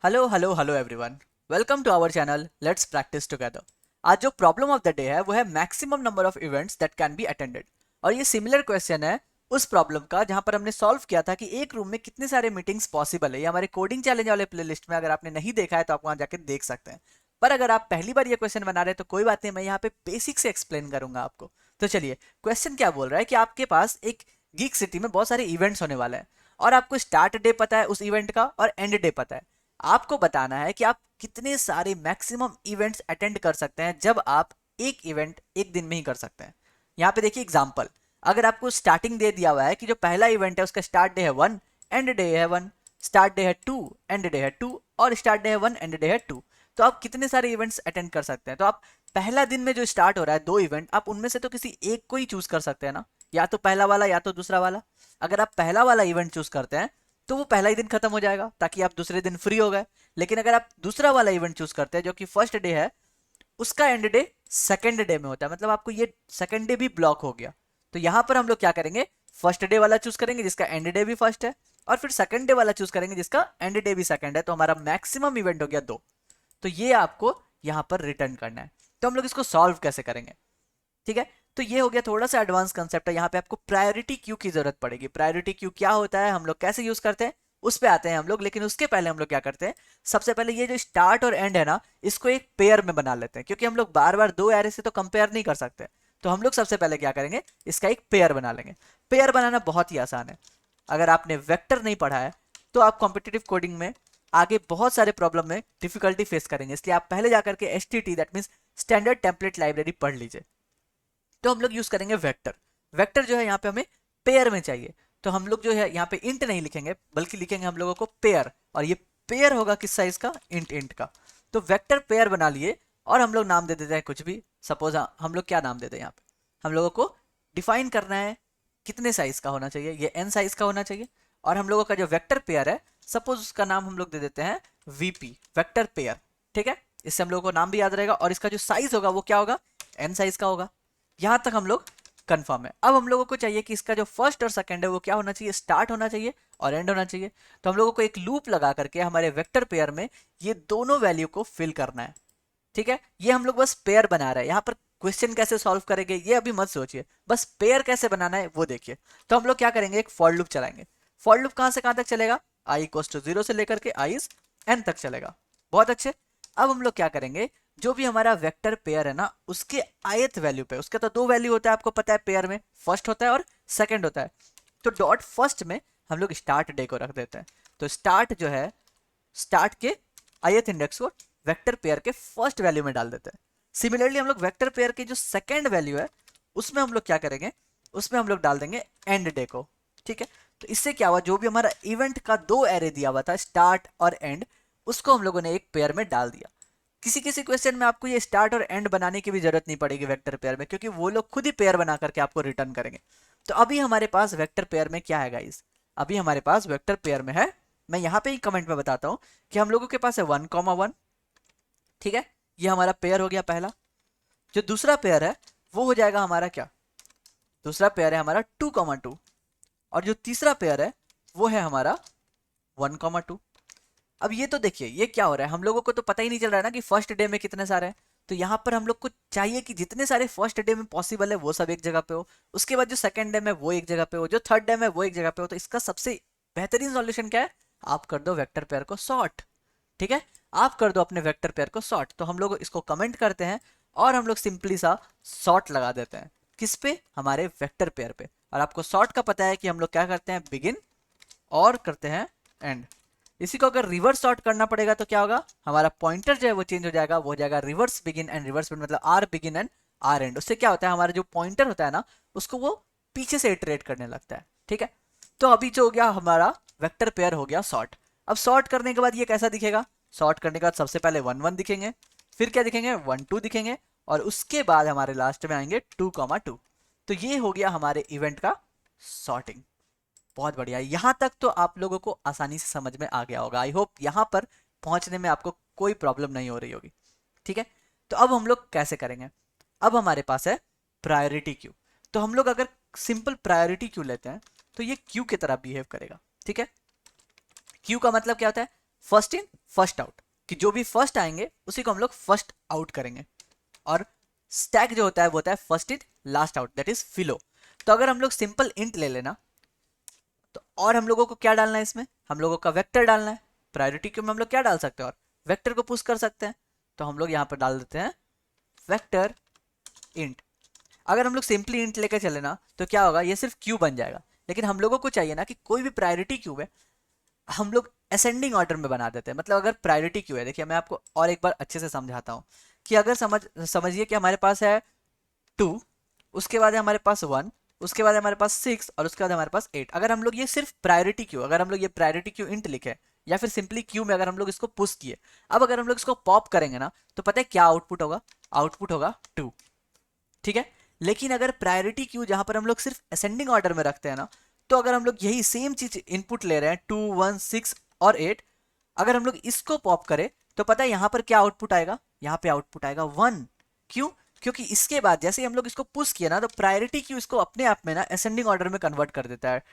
Hello hello hello everyone. Welcome to our channel let's practice together. आज जो problem of the day है वो है maximum number of events that can be attended. और ये similar question है उस प्रॉब्लम का जहां पर हमने सॉल्व किया था कि एक रूम में कितने सारे मीटिंग्स पॉसिबल है। ये हमारे कोडिंग चैलेंज वाले प्लेलिस्ट में अगर आपने नहीं देखा है तो आप वहां जाकर देख सकते हैं। पर अगर आप पहली बार ये क्वेश्चन बना रहे हैं तो कोई बात नहीं, मैं यहाँ पे बेसिक से एक्सप्लेन करूंगा आपको। तो चलिए, क्वेश्चन क्या बोल रहा है कि आपके पास एक गीक सिटी में बहुत सारे इवेंट्स होने वाले हैं और आपको स्टार्ट डे पता है उस इवेंट का और एंड डे पता है। आपको बताना है कि आप कितने सारे मैक्सिमम इवेंट्स अटेंड कर सकते हैं जब आप एक इवेंट एक दिन में ही कर सकते हैं। यहाँ पे देखिए एग्जांपल, अगर आपको स्टार्टिंग दे दिया हुआ है कि जो पहला इवेंट है उसका स्टार्ट डे है 1, एंड डे है 1, स्टार्ट डे है 2, एंड डे है 2 और स्टार्ट डे है 1, एंड डे है 2, तो आप कितने सारे इवेंट्स अटेंड कर सकते हैं। तो आप पहला दिन में जो स्टार्ट हो रहा है 2 इवेंट, आप उनमें से तो किसी एक को ही चूज कर सकते हैं ना, या तो पहला वाला या तो दूसरा वाला। अगर आप पहला वाला इवेंट चूज करते हैं तो वो पहला ही दिन खत्म हो जाएगा ताकि आप दूसरे दिन फ्री हो गए। लेकिन अगर आप दूसरा वाला इवेंट चूज करते हैं जो कि फर्स्ट डे है, उसका एंड डे सेकंड डे में होता है, मतलब आपको ये सेकंड डे भी ब्लॉक हो गया। तो यहां पर हम लोग क्या करेंगे, फर्स्ट डे वाला चूज करेंगे जिसका एंड डे भी फर्स्ट है, और फिर सेकंड डे वाला चूज करेंगे जिसका एंड डे भी सेकंड है। तो हमारा मैक्सिमम इवेंट हो गया 2। तो ये आपको यहां पर रिटर्न करना है। तो हम लोग इसको सॉल्व कैसे करेंगे, ठीक है। तो ये हो गया थोड़ा सा एडवांस कंसेप्ट है। यहाँ पे आपको प्रायोरिटी क्यू की जरूरत पड़ेगी। प्रायोरिटी क्यू क्या होता है, हम लोग कैसे यूज करते हैं, उस पे आते हैं हम लोग। लेकिन उसके पहले हम लोग क्या करते हैं, सबसे पहले ये जो स्टार्ट और एंड है ना, इसको एक पेयर में बना लेते हैं, क्योंकि हम लोग बार बार 2 एरे से तो कंपेयर नहीं कर सकते। तो हम लोग सबसे पहले क्या करेंगे, इसका एक पेयर बना लेंगे। पेयर बनाना बहुत ही आसान है। अगर आपने वेक्टर नहीं पढ़ा है तो आप कॉम्पिटिटिव कोडिंग में आगे बहुत सारे प्रॉब्लम में डिफिकल्टी फेस करेंगे, इसलिए आप पहले जाकर के STT that means standard template library पढ़ लीजिए। तो हम लोग यूज करेंगे वेक्टर। वेक्टर जो है यहाँ पे हमें पेयर में चाहिए। तो हम लोग जो है यहाँ पे इंट नहीं लिखेंगे बल्कि लिखेंगे हम लोगों को पेयर, और ये पेयर होगा किस साइज का, इंट इंट का। तो वेक्टर पेयर बना लिए और हम लोग नाम दे देते हैं कुछ भी। सपोज हम लोग क्या नाम देते हैं, यहाँ पे हम लोगों को डिफाइन करना है कितने साइज का होना चाहिए, ये n साइज का होना चाहिए। और हम लोगों का जो वेक्टर पेयर है, सपोज उसका नाम हम लोग दे देते हैं VP वेक्टर पेयर, ठीक है। इससे हम लोगों को नाम भी याद रहेगा और इसका जो साइज होगा वो क्या होगा, n साइज का होगा। यहां तक हम लोग कंफर्म है। अब हम लोगों को चाहिए कि इसका जो फर्स्ट और सेकंड है वो क्या होना चाहिए, स्टार्ट होना चाहिए और एंड होना चाहिए। तो हम लोगों को एक लूप लगा करके हमारे वेक्टर पेयर में ये दोनों वैल्यू को फिल करना है, ठीक है। ये हम लोग बस पेयर बना रहे हैं। यहाँ पर क्वेश्चन कैसे सॉल्व करेंगे ये अभी मत सोचिए, बस पेयर कैसे बनाना है वो देखिए। तो हम लोग क्या करेंगे, एक फॉर लूप चलाएंगे। फॉर लूप कहां से कहां तक चलेगा, i इक्वल्स टू 0 से लेकर के i इज n तक चलेगा। बहुत अच्छे। अब हम लोग क्या करेंगे, जो भी हमारा वेक्टर पेयर है ना, उसके ith वैल्यू पे, उसके तो 2 वैल्यू होता है आपको पता है पेयर में, फर्स्ट होता है और सेकंड होता है। तो डॉट फर्स्ट में हम लोग स्टार्ट डे को रख देते हैं। तो स्टार्ट जो है, स्टार्ट के ith इंडेक्स को वेक्टर पेयर के फर्स्ट वैल्यू में डाल देते हैं। सिमिलरली हम लोग वेक्टर पेयर की जो सेकंड वैल्यू है उसमें हम लोग क्या करेंगे, उसमें हम लोग डाल देंगे एंड डे को, ठीक है। तो इससे क्या हुआ, जो भी हमारा इवेंट का 2 एरे दिया हुआ था स्टार्ट और एंड, उसको हम लोगों ने एक पेयर में डाल दिया। किसी किसी क्वेश्चन में आपको ये स्टार्ट और एंड बनाने की भी जरूरत नहीं पड़ेगी वेक्टर पेयर में, क्योंकि वो लोग खुद ही पेयर बना करके आपको रिटर्न करेंगे। तो अभी हमारे पास वेक्टर पेयर में क्या है गाइस, अभी हमारे पास वेक्टर पेयर में है, मैं यहाँ पे ही कमेंट में बताता हूँ कि हम लोगों के पास है 1,1, ठीक है। ये हमारा पेयर हो गया पहला। जो दूसरा पेयर है वो हो जाएगा हमारा क्या, दूसरा पेयर है हमारा 2,2, और जो तीसरा पेयर है वो है हमारा 1,2। अब ये तो देखिए ये क्या हो रहा है, हम लोगों को तो पता ही नहीं चल रहा है ना कि फर्स्ट डे में कितने सारे हैं। तो यहाँ पर हम लोग को चाहिए कि जितने सारे फर्स्ट डे में पॉसिबल है वो सब एक जगह पे हो, उसके बाद जो सेकंड डे में वो एक जगह पे हो, जो थर्ड डे में वो एक जगह पे हो। तो इसका सबसे बेहतरीन सॉल्यूशन क्या है, आप कर दो वेक्टर पेयर को सॉर्ट, ठीक है। आप कर दो अपने वेक्टर पेयर को सॉर्ट। तो हम लोग इसको कमेंट करते हैं और हम लोग सिंपली सा सॉर्ट लगा देते हैं किस पे, हमारे वेक्टर पेयर पे। और आपको सॉर्ट का पता है कि हम लोग क्या करते हैं, बिगिन और करते हैं एंड। इसी को अगर रिवर्स सॉर्ट करना पड़ेगा तो क्या होगा, हमारा पॉइंटर जो है वो चेंज हो जाएगा, वो हो जाएगा reverse begin and reverse end, मतलब R begin and R end. उससे क्या होता है, हमारा जो पॉइंटर होता है ना उसको वो पीछे से इटरेट करने लगता है, ठीक है। तो अभी जो हो गया हमारा वेक्टर पेयर हो गया सॉर्ट। अब सॉर्ट करने के बाद ये कैसा दिखेगा, सॉर्ट करने के बाद सबसे पहले 1,1 दिखेंगे, फिर क्या दिखेंगे 1,2 दिखेंगे, और उसके बाद हमारे लास्ट में आएंगे 2,2। तो ये हो गया हमारे इवेंट का सॉर्टिंग। बहुत बढ़िया, यहाँ तक तो आप लोगों को आसानी से समझ में आ गया होगा। आई होप यहाँ पर पहुंचने में आपको कोई प्रॉब्लम नहीं हो रही होगी, ठीक है। तो अब हम लोग कैसे करेंगे, अब हमारे पास है प्रायोरिटी क्यू। तो हम लोग अगर सिंपल प्रायोरिटी क्यू लेते हैं तो ये क्यू की तरह बिहेव करेगा, ठीक है। क्यू का मतलब क्या होता है, फर्स्ट इन फर्स्ट आउट, कि जो भी फर्स्ट आएंगे उसी को हम लोग फर्स्ट आउट करेंगे। और स्टैक जो होता है वो होता है first in last out, that is FILO. तो अगर हम लोग सिंपल इंट ले लेना, तो और हम लोगों को क्या डालना है इसमें, हम लोगों का वेक्टर डालना है। प्रायोरिटी क्यू में हम लोग क्या डाल सकते हैं, और वेक्टर को पुश कर सकते हैं। तो हम लोग यहाँ पर डाल देते हैं वेक्टर इंट। अगर हम लोग सिंपली इंट लेकर चले ना तो क्या होगा, ये सिर्फ क्यू बन जाएगा। लेकिन हम लोगों को चाहिए ना कि कोई भी प्रायोरिटी क्यू है हम लोग असेंडिंग ऑर्डर में बना देते हैं। मतलब अगर प्रायोरिटी क्यू है, देखिए मैं आपको और एक बार अच्छे से समझाता हूँ कि अगर समझिए कि हमारे पास है 2, उसके बाद है हमारे पास 1, उसके बाद है हमारे पास 6 और उसके बाद हमारे पास 8। अगर हम लोग ये सिर्फ प्रायोरिटी क्यू, अगर हम लोग ये प्रायोरिटी क्यू इंट लिखे या फिर सिंपली क्यू में अगर हम लोग इसको पुश किए, अब अगर हम लोग इसको पॉप करेंगे ना तो पता है क्या आउटपुट होगा, आउटपुट होगा 2। ठीक है। लेकिन अगर प्रायोरिटी क्यू जहां पर हम लोग सिर्फ असेंडिंग ऑर्डर में रखते हैं ना, तो अगर हम लोग यही सेम चीज इनपुट ले रहे हैं 2, 1, 6 और 8, अगर हम लोग इसको पॉप करें तो पता है यहां पर क्या आउटपुट आएगा, यहां पे आउटपुट आएगा 1। क्यों? क्योंकि इसके बाद जैसे ही हम लोग इसको पुश किया ना तो प्रायोरिटी क्यू इसको अपने आप में ना असेंडिंग ऑर्डर में कन्वर्ट कर देता है,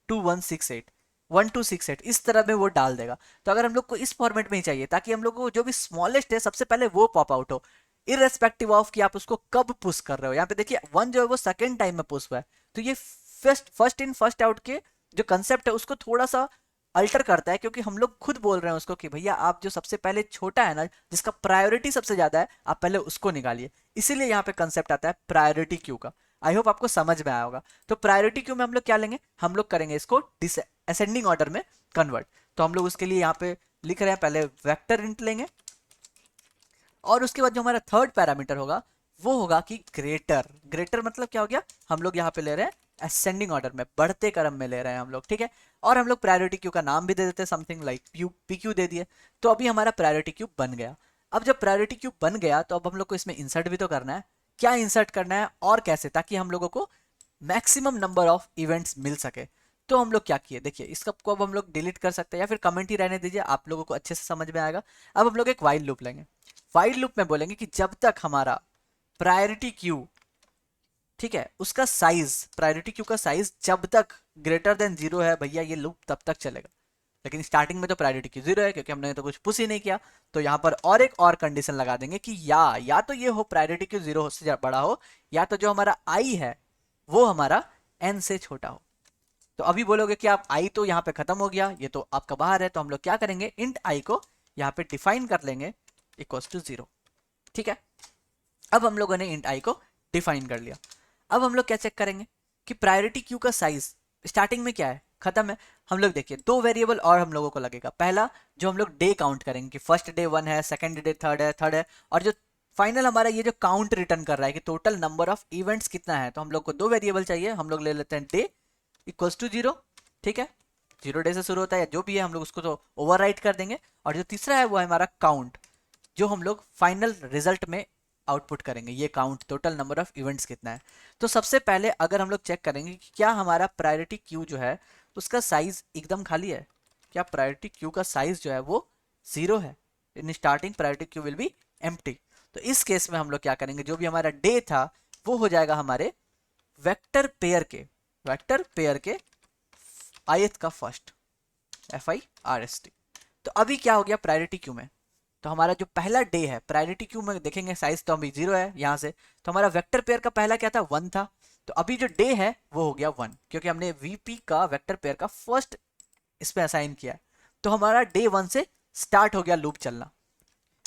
2 1 6 8, 1 2 6 8 इस तरह में वो डाल देगा। तो अगर हम लोग को इस फॉर्मेट में ही चाहिए ताकि हम लोग को जो भी स्मॉलेस्ट है सबसे पहले वो पॉप आउट हो, इररेस्पेक्टिव ऑफ कि आप उसको कब पुश कर रहे हो। यहाँ पे देखिए 1 जो है वो सेकंड टाइम में पुश हुआ है, तो ये फर्स्ट इन फर्स्ट आउट के जो कंसेप्ट है उसको थोड़ा सा अल्टर करता है, क्योंकि हम लोग खुद बोल रहे हैं उसको कि भैया आप जो सबसे पहले छोटा है ना, जिसका प्रायोरिटी सबसे ज्यादा है, आप पहले उसको निकालिए। इसीलिए यहाँ पे कंसेप्ट आता है प्रायोरिटी क्यू का। आई होप आपको समझ में आया होगा। तो प्रायोरिटी क्यू में हम लोग क्या लेंगे, हम लोग करेंगे इसको असेंडिंग ऑर्डर में कन्वर्ट। तो हम लोग उसके लिए यहाँ पे लिख रहे हैं, पहले वेक्टर इंट लेंगे और उसके बाद जो हमारा थर्ड पैरामीटर होगा वो होगा कि ग्रेटर। ग्रेटर मतलब क्या हो गया, हम लोग यहाँ पे ले रहे हैं असेंडिंग ऑर्डर में, बढ़ते क्रम में ले रहे हैं हम लोग। ठीक है। और हम लोग प्रायोरिटी क्यू का नाम भी दे देते हैं, समथिंग लाइक पी क्यू दे दिए। तो अभी हमारा प्रायोरिटी क्यू बन गया। अब जब प्रायोरिटी क्यू बन गया तो अब हम लोग को इसमें इंसर्ट भी तो करना है। क्या इंसर्ट करना है और कैसे, ताकि हम लोगों को मैक्सिमम नंबर ऑफ इवेंट्स मिल सके। तो हम लोग क्या किए, देखिए इसका को अब हम लोग डिलीट कर सकते हैं या फिर कमेंट ही रहने दीजिए, आप लोगों को अच्छे से समझ में आएगा। अब हम लोग एक वाइल लूप लेंगे। वाइल लूप में बोलेंगे कि जब तक हमारा प्रायोरिटी क्यू, ठीक है, उसका साइज, प्रायोरिटी क्यू का साइज जब तक ग्रेटर देन 0 है भैया ये लूप तब तक चलेगा। लेकिन स्टार्टिंग में तो प्रायोरिटी क्यू 0 है क्योंकि हमने तो कुछ पुश ही नहीं किया। तो यहाँ पर और एक और कंडीशन लगा देंगे कि या तो ये हो प्रायोरिटी क्यू 0 से बड़ा हो, या तो जो हमारा आई है वो हमारा n से छोटा हो। तो अभी बोलोगे कि आप आई तो यहाँ पे खत्म हो गया, ये तो आपका बाहर है। तो हम लोग क्या करेंगे, इंट आई को यहाँ पे डिफाइन कर लेंगे इक्वल्स टू 0। ठीक है। अब हम लोगों ने इंट आई को डिफाइन कर लिया। अब हम लोग क्या चेक करेंगे कि प्रायोरिटी क्यू का साइज स्टार्टिंग में क्या है, खत्म है। हम लोग देखिए दो वेरिएबल और हम लोगों को लगेगा। पहला जो हम लोग डे काउंट करेंगे कि फर्स्ट डे 1 है, सेकंड डे थर्ड है, और जो फाइनल हमारा ये जो काउंट रिटर्न कर रहा है कि टोटल नंबर ऑफ इवेंट्स कितना है। तो हम लोग को दो वेरिएबल चाहिए, हम लोग ले लेते हैं डे इक्वल्स टू 0। ठीक है। 0 डे से शुरू होता है या जो भी है हम लोग उसको तो ओवरराइट कर देंगे। और जो तीसरा है वो है हमारा काउंट, जो हम लोग फाइनल रिजल्ट में आउटपुट करेंगे, ये count total number of events कितना है। तो सबसे पहले अगर हम लोग चेक करेंगे कि क्या हमारा प्रायोरिटी क्यू जो है उसका साइज एकदम खाली है, क्या प्रायोरिटी क्यू का साइज जो है वो 0 है, in starting priority queue will be empty. तो इस केस में हम लोग क्या करेंगे, जो भी हमारा डे था वो हो जाएगा हमारे वेक्टर पेयर के ith का फर्स्ट, FIRST। तो अभी क्या हो गया प्रायोरिटी क्यू में, तो हमारा जो पहला डे है प्रायोरिटी क्यू में देखेंगे साइज तो अभी 0 है यहाँ से। तो हमारा वेक्टर पेयर का पहला क्या था, 1 था। तो अभी जो डे है वो हो गया 1, क्योंकि हमने VP का वेक्टर पेयर का फर्स्ट इसमें असाइन किया है। तो हमारा डे 1 से स्टार्ट हो गया लूप चलना।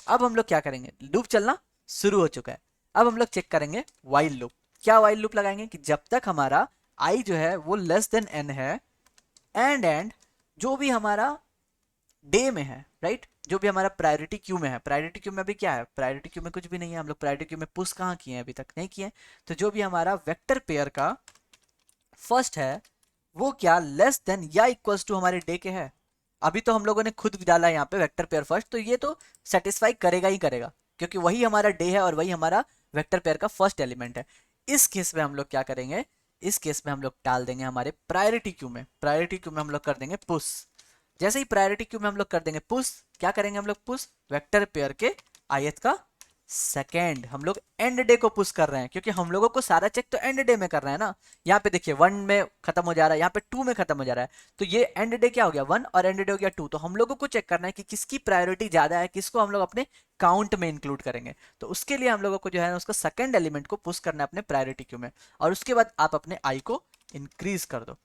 अब हम लोग क्या करेंगे, लूप चलना शुरू हो चुका है। अब हम लोग चेक करेंगे वाइल लूप। क्या वाइल लूप लगाएंगे कि जब तक हमारा आई जो है वो लेस देन n है, एंड जो भी हमारा डे में है, राइट, जो भी हमारा प्रायोरिटी क्यू में है। प्रायोरिटी क्यू में अभी क्या है, प्रायोरिटी क्यू में कुछ भी नहीं है, हम लोग प्रायोरिटी क्यू में पुश कहाँ किए हैं, अभी तक नहीं किए। तो जो भी हमारा वेक्टर पेयर का फर्स्ट है वो क्या लेस देन या इक्वल्स टू हमारे डे के है। अभी तो हम लोगों ने खुद डाला है यहाँ पे वेक्टर पेयर फर्स्ट, तो ये तो सेटिस्फाई करेगा ही करेगा, क्योंकि वही हमारा डे है और वही हमारा वेक्टर पेयर का फर्स्ट एलिमेंट है। इस केस में हम लोग क्या करेंगे, इस केस में हम लोग डाल देंगे हमारे प्रायोरिटी क्यू में। प्रायोरिटी क्यू में हम लोग कर देंगे पुश। जैसे ही प्रायोरिटी क्यू में हम लोग कर देंगे पुश, क्या करेंगे हम लोग पुश, वेक्टर पेयर के ith का सेकेंड, हम लोग एंड डे को पुश कर रहे हैं क्योंकि हम लोगों को सारा चेक तो एंड डे में करना है ना। यहाँ पे देखिए 1 में खत्म हो जा रहा है, यहाँ पे 2 में खत्म हो जा रहा है, तो ये एंड डे क्या हो गया 1 और एंड डे हो गया 2। तो हम लोगों को चेक करना है कि किसकी प्रायोरिटी ज्यादा है, किसको हम लोग अपने काउंट में इंक्लूड करेंगे। तो उसके लिए हम लोगों को जो है उसका सेकेंड एलिमेंट को पुश करना है अपने प्रायोरिटी क्यू में, और उसके बाद आप अपने आई को इंक्रीज कर दो।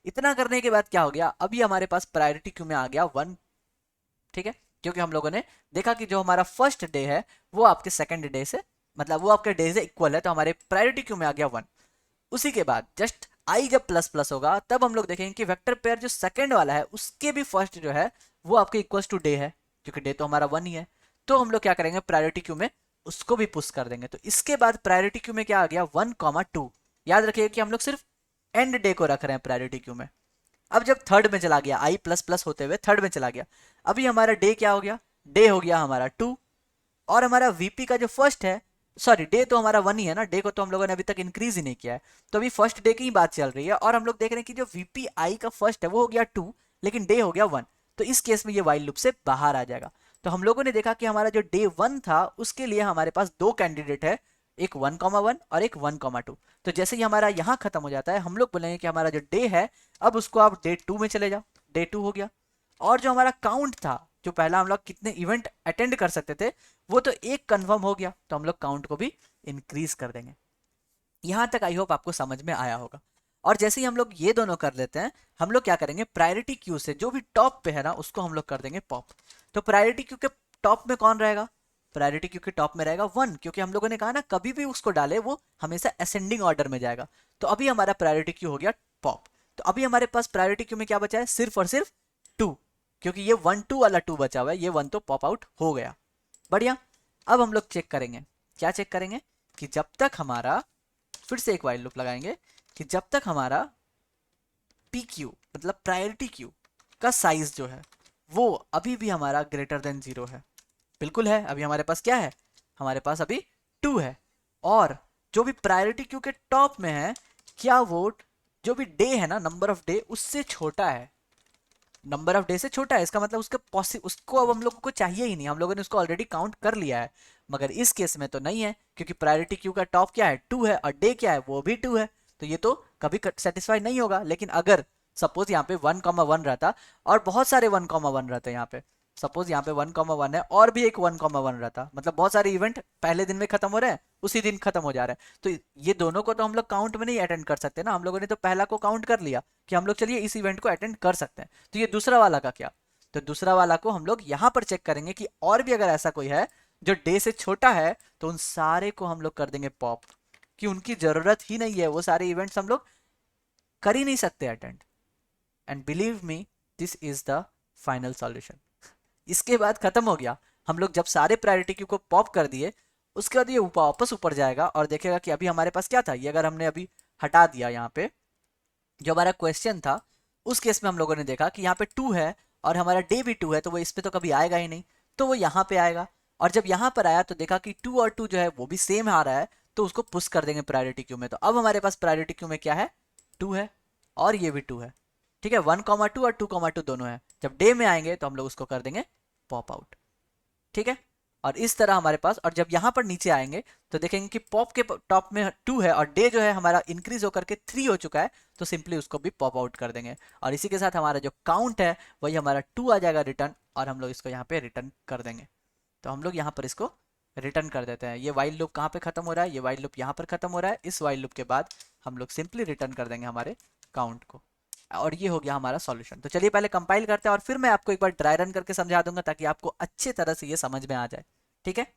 इतना करने के बाद क्या हो गया, अभी हमारे पास प्रायोरिटी क्यू में आ गया 1, ठीक है, क्योंकि हम लोगों ने देखा कि जो हमारा फर्स्ट डे है वो आपके सेकंड डे से, मतलब वो आपके डे से इक्वल है, तो हमारे प्रायोरिटी क्यू में आ गया 1। उसी के बाद जस्ट आई जब प्लस प्लस होगा तब हम लोग देखेंगे कि वेक्टर पेयर जो सेकंड वाला है उसके भी फर्स्ट जो है वो आपके इक्वल्स टू डे है, क्योंकि डे तो हमारा 1 ही है। तो हम लोग क्या करेंगे, प्रायोरिटी क्यू में उसको भी पुश कर देंगे। तो इसके बाद प्रायोरिटी क्यू में क्या आ गया 1, 2। याद रखिएगा कि हम लोग सिर्फ एंड डे को रख रहे हैं प्रायोरिटी क्यू में। अब जब थर्ड में चला गया, आई प्लस प्लस होते हुए थर्ड में चला गया, अभी हमारा डे क्या हो गया, डे हो गया हमारा 2। और हमारा वीपी का जो फर्स्ट है, सॉरी डे तो हमारा 1 ही है ना, डे को तो हम लोगों ने अभी तक इंक्रीज ही नहीं किया है, तो अभी फर्स्ट डे की ही बात चल रही है। और हम लोग देख रहे हैं कि जो वीपी आई का फर्स्ट है वो हो गया 2, लेकिन डे हो गया 1। तो इस केस में ये वाइल लूप से बाहर आ जाएगा। तो हम लोगों ने देखा कि हमारा जो डे 1 था उसके लिए हमारे पास दो कैंडिडेट है, एक 1,1 और एक 1,2। तो जैसे ही हमारा यहाँ खत्म हो जाता है हम लोग बोलेंगे कि हमारा जो डे है अब उसको आप डे 2 में चले जाओ, डे 2 हो गया। और जो हमारा काउंट था, जो पहला हम लोग कितने इवेंट अटेंड कर सकते थे वो तो एक कंफर्म हो गया, तो हम लोग काउंट को भी इंक्रीज कर देंगे। यहां तक आई होप आपको समझ में आया होगा। और जैसे ही हम लोग ये दोनों कर लेते हैं, हम लोग क्या करेंगे, प्रायोरिटी क्यू से जो भी टॉप पे है ना उसको हम लोग कर देंगे पॉप। तो प्रायोरिटी क्यू के टॉप में कौन रहेगा, प्रायोरिटी क्यू के टॉप में रहेगा 1, क्योंकि हम लोगों ने कहा ना कभी भी उसको डाले वो हमेशा असेंडिंग ऑर्डर में जाएगा। तो अभी हमारा प्रायोरिटी क्यू हो गया पॉप। तो अभी हमारे पास प्रायोरिटी क्यू में क्या बचा है, सिर्फ और सिर्फ 2, क्योंकि ये 1, 2 वाला 2 बचा हुआ है, ये 1 तो पॉप आउट हो गया। बढ़िया। अब हम लोग चेक करेंगे, क्या चेक करेंगे, कि जब तक हमारा, फिर से एक वाइल लूप लगाएंगे, कि जब तक हमारा पी क्यू मतलब प्रायोरिटी क्यू का साइज जो है वो अभी भी हमारा ग्रेटर देन 0 है। बिल्कुल है, अभी हमारे पास क्या है, हमारे पास अभी 2 है। और जो भी प्रायोरिटी क्यू के टॉप में है, क्या वो जो भी डे है ना, नंबर ऑफ डे उससे छोटा है, नंबर ऑफ डे से छोटा है, इसका मतलब उसको अब हम लोग को चाहिए ही नहीं, हम लोगों ने उसको ऑलरेडी काउंट कर लिया है। मगर इस केस में तो नहीं है, क्योंकि प्रायोरिटी क्यू का टॉप क्या है 2 है और डे क्या है वो भी 2 है, तो ये तो कभी सेटिस्फाई नहीं होगा। लेकिन अगर सपोज यहाँ पे 1,1 रहता और बहुत सारे 1,1 रहते यहाँ पे, सपोज यहाँ पे 1,1 है और भी एक 1,1 रहता, मतलब बहुत सारे इवेंट पहले दिन में खत्म हो रहे हैं, उसी दिन खत्म हो जा रहे हैं, तो ये दोनों को तो हम लोग काउंट में नहीं अटेंड कर सकते ना। हम लोगों ने तो पहला को काउंट कर लिया कि हम लोग चलिए इस इवेंट को अटेंड कर सकते हैं, तो ये दूसरा वाला का क्या, तो दूसरा वाला को हम लोग यहाँ पर चेक करेंगे कि और भी अगर ऐसा कोई है जो डे से छोटा है तो उन सारे को हम लोग कर देंगे पॉप, कि उनकी जरूरत ही नहीं है, वो सारे इवेंट्स हम लोग कर ही नहीं सकते attend. And believe me, this is the final solution. इसके बाद खत्म हो गया, हम लोग जब सारे प्रायोरिटी क्यू को पॉप कर दिए उसके बाद ये वापस ऊपर जाएगा और देखेगा कि अभी हमारे पास क्या था। ये अगर हमने अभी हटा दिया यहाँ पे जो हमारा क्वेश्चन था, उस केस में हम लोगों ने देखा कि यहाँ पे 2 है और हमारा डे भी 2 है, तो वो इस पे तो कभी आएगा ही नहीं, तो वो यहाँ पे आएगा। और जब यहाँ पर आया तो देखा कि 2 और 2 जो है वो भी सेम आ रहा है, तो उसको पुश कर देंगे प्रायोरिटी क्यू में। तो अब हमारे पास प्रायोरिटी क्यू में क्या है, 2 है और ये भी 2 है, ठीक है, 1,2 और 2,2 दोनों है। जब डे में आएंगे तो हम लोग उसको कर देंगे पॉप आउट, ठीक है। और इस तरह हमारे पास, और जब यहाँ पर नीचे आएंगे तो देखेंगे कि पॉप के टॉप में 2 है और डे जो है हमारा इंक्रीज होकर के 3 हो चुका है, तो सिंपली उसको भी पॉप आउट कर देंगे। और इसी के साथ हमारा जो काउंट है वही हमारा 2 आ जाएगा रिटर्न, और हम लोग इसको यहाँ पे रिटर्न कर देंगे। तो हम लोग यहाँ पर इसको रिटर्न कर देते हैं। ये वाइल लूप कहाँ पे खत्म हो रहा है, ये वाइल लूप यहाँ पर खत्म हो रहा है। इस वाइल लूप के बाद हम लोग सिंपली रिटर्न कर देंगे हमारे काउंट को, और ये हो गया हमारा सॉल्यूशन। तो चलिए पहले कंपाइल करते हैं और फिर मैं आपको एक बार ड्राई रन करके समझा दूंगा ताकि आपको अच्छे तरह से ये समझ में आ जाए, ठीक है।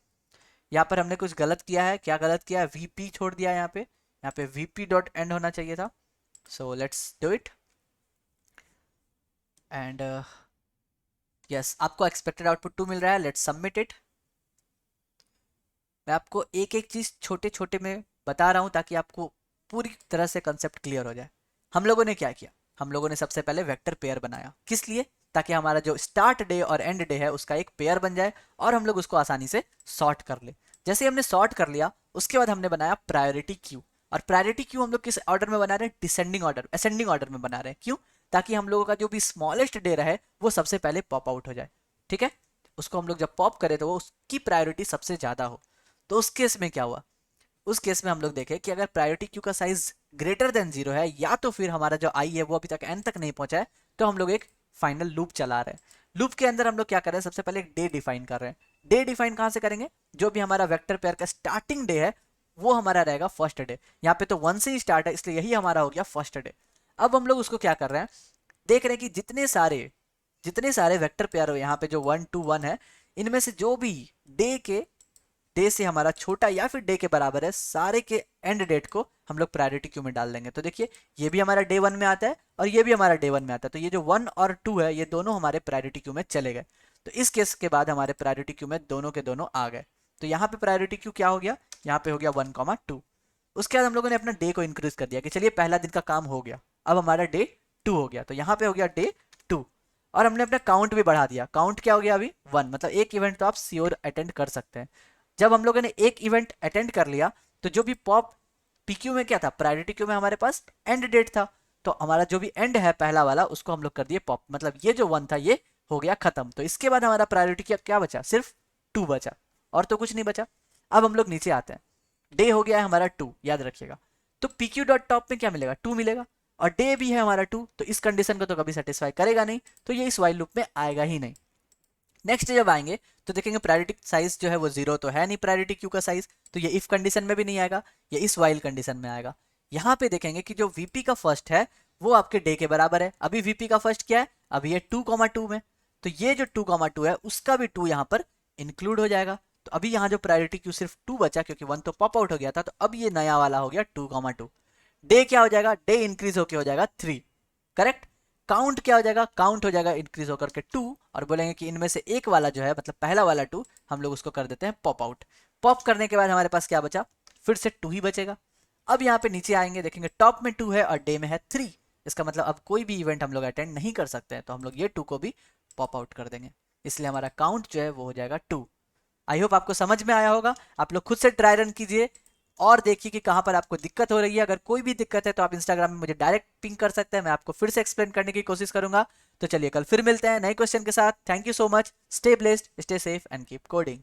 यहाँ पर हमने कुछ गलत किया है, क्या गलत किया है, वीपी छोड़ दिया है यहाँ पे वीपी डॉट एंड होना चाहिए था। So let's do it and yes, आपको एक्सपेक्टेड आउटपुट 2 मिल रहा है, लेट्स सबमिट इट। मैं आपको एक एक चीज़ छोटे छोटे में बता रहा हूँ ताकि आपको पूरी तरह से कंसेप्ट क्लियर हो जाए। हम लोगों ने क्या किया, हम लोगों ने सबसे पहले वेक्टर पेयर बनाया, किस लिए, ताकि हमारा जो स्टार्ट डे और एंड डे है उसका एक पेयर बन जाए और हम लोग उसको आसानी से सॉर्ट कर ले। जैसे ही हमने सॉर्ट कर लिया उसके बाद हमने बनाया प्रायोरिटी क्यू, और प्रायोरिटी क्यू हम लोग किस ऑर्डर में बना रहे हैं, डिसेंडिंग ऑर्डर, असेंडिंग ऑर्डर में बना रहे हैं। क्यों, ताकि हम लोगों का जो भी स्मॉलेस्ट डे रहे वो सबसे पहले पॉप आउट हो जाए, ठीक है। उसको हम लोग जब पॉप करें तो वो उसकी प्रायोरिटी सबसे ज़्यादा हो। तो उस केस में क्या हुआ, उस केस में हम लोग देखें कि अगर प्रायोरिटी क्यू का साइज ग्रेटर देन 0 है या तो फिर हमारा जो आई है वो अभी तक एन तक नहीं पहुंचा है, तो हम लोग एक फाइनल लूप चला रहे हैं। लूप के अंदर हम लोग क्या कर रहे हैं, सबसे पहले एक डे डिफाइन कर रहे हैं। डे डिफाइन कहां से करेंगे, जो भी हमारा वेक्टर पेयर का स्टार्टिंग डे है वो हमारा रहेगा फर्स्ट डे। यहाँ पे तो 1 से ही स्टार्ट है, इसलिए यही हमारा हो गया फर्स्ट डे। अब हम लोग उसको क्या कर रहे हैं, देख रहे हैं कि जितने सारे वेक्टर पेयर हो यहाँ पे जो 1 2 1 है, इनमें से जो भी डे से हमारा छोटा या फिर डे के बराबर है, सारे के एंड डेट को हम लोग प्रायोरिटी क्यू में डाल देंगे। तो देखिए ये भी हमारा डे 1 में आता है और ये भी हमारा डे 1 में आता है, तो ये जो 1 और 2 है ये दोनों हमारे प्रायोरिटी क्यू में चले गए। तो इस केस के बाद हमारे प्रायोरिटी क्यू में दोनों के दोनों आ गए। तो यहाँ पे प्रायोरिटी क्यू क्या हो गया, यहाँ पे हो गया 1, 2। उसके बाद हम लोगों ने अपना डे को इंक्रीज कर दिया कि चलिए पहला दिन का काम हो गया, अब हमारा डे 2 हो गया, तो यहाँ पे हो गया डे 2। और हमने अपना काउंट भी बढ़ा दिया, काउंट क्या हो गया अभी 1, मतलब एक इवेंट तो आप श्योर अटेंड कर सकते हैं। जब हम लोगों ने एक इवेंट अटेंड कर लिया, तो जो भी पॉप पीक्यू में क्या था, प्रायोरिटी क्यू में हमारे पास एंड डेट था, तो हमारा जो भी एंड है पहला वाला उसको हम लोग कर दिए पॉप, मतलब ये जो 1 था ये हो गया खत्म। तो इसके बाद हमारा प्रायोरिटी क्या बचा, सिर्फ 2 बचा और तो कुछ नहीं बचा। अब हम लोग नीचे आते हैं, डे हो गया है हमारा 2, याद रखिएगा। तो पीक्यू डॉट टॉप में क्या मिलेगा, 2 मिलेगा, और डे भी है हमारा 2, तो इस कंडीशन को तो कभी सेटिस्फाई करेगा नहीं, तो ये इस वाइल लूप में आएगा ही नहीं। नेक्स्ट जब आएंगे तो देखेंगे प्रायोरिटी साइज जो है वो 0 तो है नहीं प्रायोरिटी क्यू का साइज, तो ये इफ कंडीशन में भी नहीं आएगा, ये इस वाइल कंडीशन में आएगा। यहाँ पे देखेंगे कि जो वीपी का फर्स्ट है वो आपके डे के बराबर है। अभी वीपी का फर्स्ट क्या है, अभी ये 2,2 में, तो ये जो 2,2 है उसका भी 2 यहाँ पर इंक्लूड हो जाएगा। तो अभी यहाँ जो प्रायोरिटी क्यू सिर्फ 2 बचा, क्योंकि 1 तो पॉप आउट हो गया था, तो अब ये नया वाला हो गया 2,2। डे क्या हो जाएगा, डे इंक्रीज होके हो जाएगा 3, करेक्ट। काउंट क्या हो जाएगा, काउंट हो जाएगा इंक्रीज होकर के 2, और बोलेंगे कि इनमें से एक वाला जो है मतलब पहला वाला 2 हम लोग उसको कर देते हैं पॉप आउट। पॉप करने के बाद हमारे पास क्या बचा, फिर से 2 ही बचेगा। अब यहाँ पे नीचे आएंगे, देखेंगे टॉप में 2 है और डे में है 3, इसका मतलब अब कोई भी इवेंट हम लोग अटेंड नहीं कर सकते हैं, तो हम लोग ये 2 को भी पॉप आउट कर देंगे, इसलिए हमारा काउंट जो है वो हो जाएगा 2। आई होप आपको समझ में आया होगा। आप लोग खुद से ट्राई रन कीजिए और देखिए कि कहाँ पर आपको दिक्कत हो रही है। अगर कोई भी दिक्कत है तो आप इंस्टाग्राम में मुझे डायरेक्ट पिंग कर सकते हैं, मैं आपको फिर से एक्सप्लेन करने की कोशिश करूंगा। तो चलिए कल फिर मिलते हैं नए क्वेश्चन के साथ। Thank you so much, stay blessed, stay safe and keep coding.